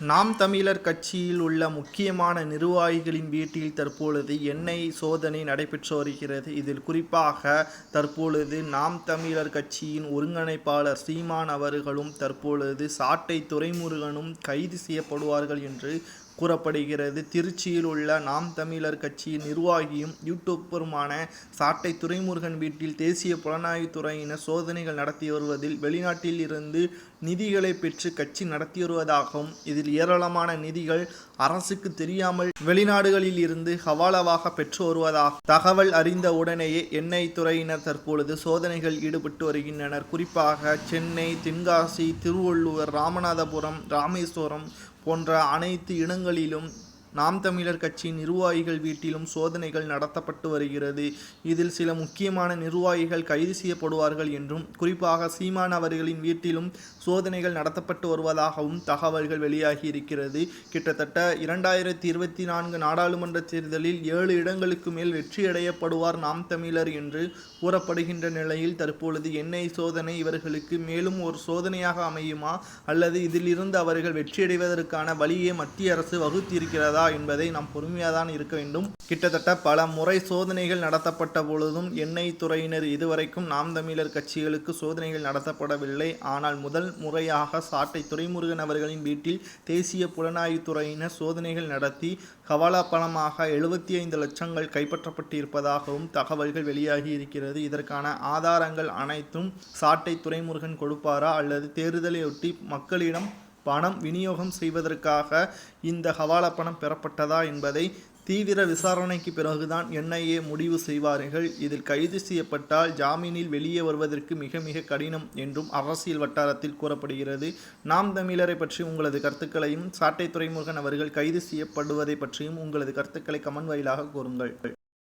நாம் தமிழர் கட்சியில் உள்ள முக்கியமான நிர்வாகிகளின் வீட்டில் தற்பொழுது எண்ணெய் சோதனை நடைபெற்று வருகிறது. இதில் குறிப்பாக தற்பொழுது நாம் தமிழர் கட்சியின் ஒருங்கிணைப்பாளர் சீமான் அவர்களும் தற்பொழுது சாட்டை துரைமுருகனும் கைது செய்யப்படுவார்கள் என்று கூறப்படுகிறது. திருச்சியில் உள்ள நாம் தமிழர் கட்சியின் நிர்வாகியும் யூடியூபருமான சாட்டை துரைமுருகன் வீட்டில் தேசிய புலனாய்வுத்துறையினர் சோதனைகள் நடத்தி வருவதில் வெளிநாட்டில் இருந்து நிதிகளை பெற்று கட்சி நடத்தி வருவதாகவும் இதில் ஏராளமான நிதிகள் அரசுக்கு தெரியாமல் வெளிநாடுகளில் இருந்து ஹவாலாவாக பெற்று வருவதாக தகவல் அறிந்த உடனேயே எண்ணெய் துறையினர் தற்பொழுது சோதனைகள் ஈடுபட்டு வருகின்றனர். குறிப்பாக சென்னை, தென்காசி, திருவள்ளூர், ராமநாதபுரம், ராமேஸ்வரம் போன்ற அனைத்து இடங்களிலும் நாம் தமிழர் கட்சியின் நிர்வாகிகள் வீட்டிலும் சோதனைகள் நடத்தப்பட்டு வருகிறது. இதில் சில முக்கியமான நிர்வாகிகள் கைது செய்யப்படுவார்கள் என்றும் குறிப்பாக சீமான் அவர்களின் வீட்டிலும் சோதனைகள் நடத்தப்பட்டு வருவதாகவும் தகவல்கள் வெளியாகி இருக்கிறது. கிட்டத்தட்ட 2024 நாடாளுமன்ற தேர்தலில் 7 இடங்களுக்கு மேல் வெற்றியடையப்படுவார் நாம் தமிழர் என்று கூறப்படுகின்ற நிலையில் தற்பொழுது எண்ணெய் சோதனை இவர்களுக்கு மேலும் ஒரு சோதனையாக அமையுமா அல்லது இதிலிருந்து அவர்கள் வெற்றியடைவதற்கான வழியை மத்திய அரசு வகுத்திருக்கிறதா என்பதை நாம் பொறுமையாக தான் இருக்க வேண்டும். கிட்டத்தட்ட பல முறை சோதனைகள் நடத்தப்பட்ட பொழுதும் எண்ணெய் துறையினர் இதுவரைக்கும் நாம் தமிழர் கட்சிகளுக்கு சோதனைகள் நடத்தப்படவில்லை. ஆனால் முதல் முறையாக சாட்டை துரைமுருகன் அவர்களின் வீட்டில் தேசிய புலனாய்வுத்துறையினர் சோதனைகள் நடத்தி ஹவாலா பணமாக 75 லட்சங்கள் கைப்பற்றப்பட்டிருப்பதாகவும் தகவல்கள் வெளியாகி இருக்கிறது. இதற்கான ஆதாரங்கள் அனைத்தும் சாட்டை துரைமுருகன் கொடுப்பாரா அல்லது தேர்தலையொட்டி மக்களிடம் பணம் விநியோகம் செய்வதற்காக இந்த ஹவாலா பணம் பெறப்பட்டதா என்பதை தீவிர விசாரணைக்கு பிறகுதான் என்ஐஏ முடிவு செய்வார்கள். இதில் கைது செய்யப்பட்டால் ஜாமீனில் வெளியே வருவதற்கு மிக மிக கடினம் என்றும் அரசியல் வட்டாரத்தில் கூறப்படுகிறது. நாம் தமிழரை பற்றி உங்களது கருத்துக்களையும் சாட்டை துரைமுருகன் அவர்கள் கைது செய்யப்படுவதை பற்றியும் உங்களது கருத்துக்களை கமெண்ட் வாயிலாக கூறுங்கள்.